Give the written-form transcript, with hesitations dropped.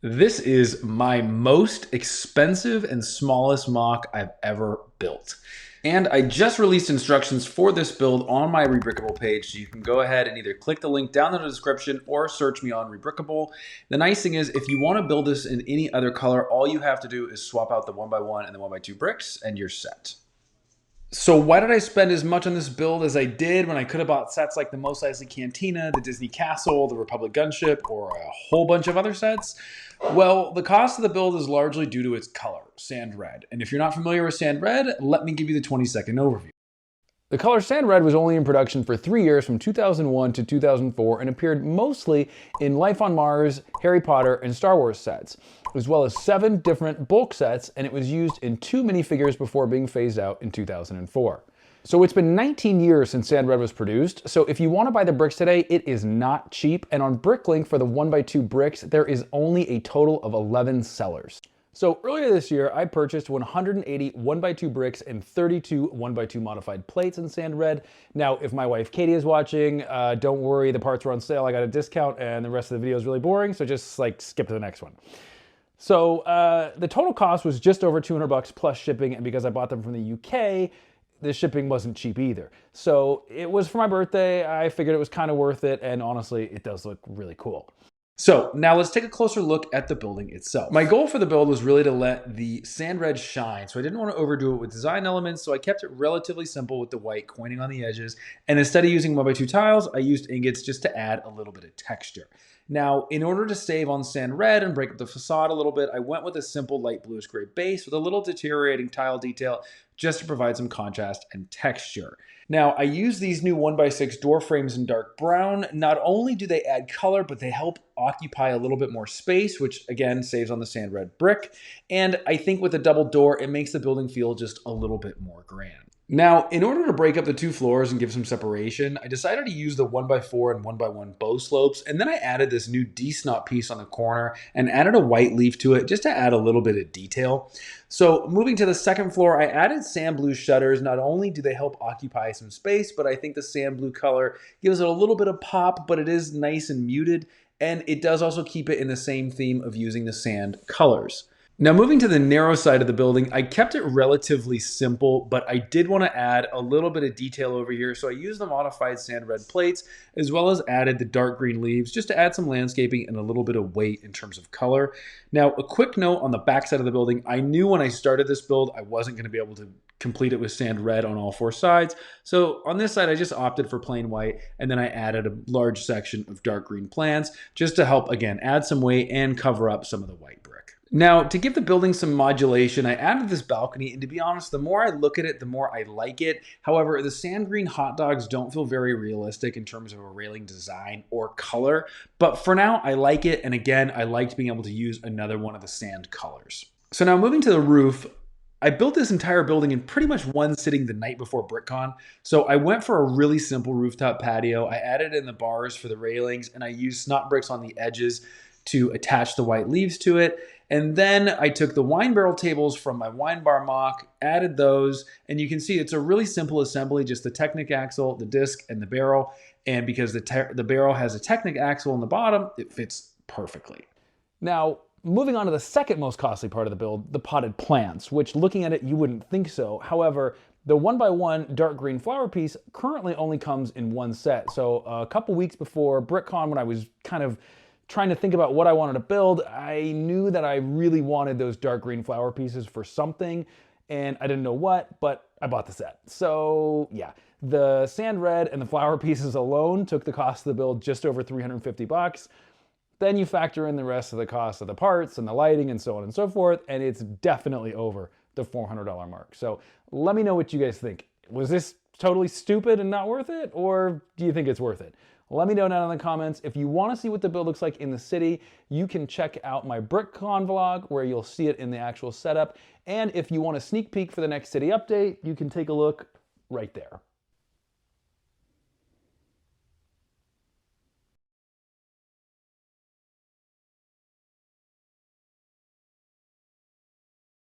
This is my most expensive and smallest MOC I've ever built. And I just released instructions for this build on my Rebrickable page, so you can go ahead and either click the link down in the description or search me on Rebrickable. The nice thing is, if you want to build this in any other color, all you have to do is swap out the 1x1 and the 1x2 bricks and you're set. So why did I spend as much on this build as I did when I could have bought sets like the Mos Eisley Cantina, the Disney Castle, the Republic Gunship, or a whole bunch of other sets? Well, the cost of the build is largely due to its color, sand red. And if you're not familiar with sand red, let me give you the 20-second overview. The color sand red was only in production for 3 years from 2001 to 2004 and appeared mostly in Life on Mars, Harry Potter, and Star Wars sets, as well as 7 different bulk sets, and it was used in 2 minifigures before being phased out in 2004. So it's been 19 years since Sand Red was produced, so if you want to buy the bricks today, it is not cheap, and on Bricklink for the 1x2 bricks, there is only a total of 11 sellers. So earlier this year, I purchased 180 1x2 bricks and 32 1x2 modified plates in sand red. Now, if my wife Katie is watching, don't worry, the parts were on sale. I got a discount and the rest of the video is really boring, so just like skip to the next one. So the total cost was just over 200 bucks plus shipping, and because I bought them from the UK, the shipping wasn't cheap either. So it was for my birthday. I figured it was kind of worth it, and honestly, it does look really cool. So now let's take a closer look at the building itself. My goal for the build was really to let the sand red shine, so I didn't want to overdo it with design elements, so I kept it relatively simple with the white coining on the edges, and instead of using 1x2 tiles, I used ingots just to add a little bit of texture. Now, in order to save on sand red and break up the facade a little bit, I went with a simple light bluish gray base with a little deteriorating tile detail just to provide some contrast and texture. Now, I use these new 1x6 door frames in dark brown. Not only do they add color, but they help occupy a little bit more space, which again saves on the sand red brick. And I think with a double door, it makes the building feel just a little bit more grand. Now, in order to break up the 2 floors and give some separation, I decided to use the 1x4 and 1x1 bow slopes, and then I added this new D-snot piece on the corner and added a white leaf to it just to add a little bit of detail. So moving to the second floor, I added sand blue shutters. Not only do they help occupy some space, but I think the sand blue color gives it a little bit of pop, but it is nice and muted, and it does also keep it in the same theme of using the sand colors. Now moving to the narrow side of the building, I kept it relatively simple, but I did want to add a little bit of detail over here. So I used the modified sand red plates, as well as added the dark green leaves just to add some landscaping and a little bit of weight in terms of color. Now, a quick note on the back side of the building, I knew when I started this build, I wasn't going to be able to complete it with sand red on all 4 sides. So on this side, I just opted for plain white, and then I added a large section of dark green plants just to help, again, add some weight and cover up some of the white brick. Now, to give the building some modulation, I added this balcony, and to be honest, the more I look at it, the more I like it. However, the sand green hot dogs don't feel very realistic in terms of a railing design or color, but for now, I like it, and again, I liked being able to use another one of the sand colors. So now moving to the roof, I built this entire building in pretty much one sitting the night before BrickCon. So I went for a really simple rooftop patio. I added in the bars for the railings, and I used snot bricks on the edges to attach the white leaves to it. And then I took the wine barrel tables from my wine bar MOC, added those, and you can see it's a really simple assembly, just the Technic axle, the disc, and the barrel. And because the barrel has a Technic axle on the bottom, it fits perfectly. Now, moving on to the second most costly part of the build, the potted plants, which looking at it, you wouldn't think so. However, the 1x1 dark green flower piece currently only comes in 1 set. So a couple weeks before BrickCon, when I was kind of trying to think about what I wanted to build, I knew that I really wanted those dark green flower pieces for something, and I didn't know what, but I bought the set. So yeah, the sand red and the flower pieces alone took the cost of the build just over 350 bucks. Then you factor in the rest of the cost of the parts and the lighting and so on and so forth, and it's definitely over the $400 mark. So let me know what you guys think. Was this totally stupid and not worth it, or do you think it's worth it? Let me know down in the comments. If you want to see what the build looks like in the city, you can check out my BrickCon vlog where you'll see it in the actual setup. And if you want a sneak peek for the next city update, you can take a look right there.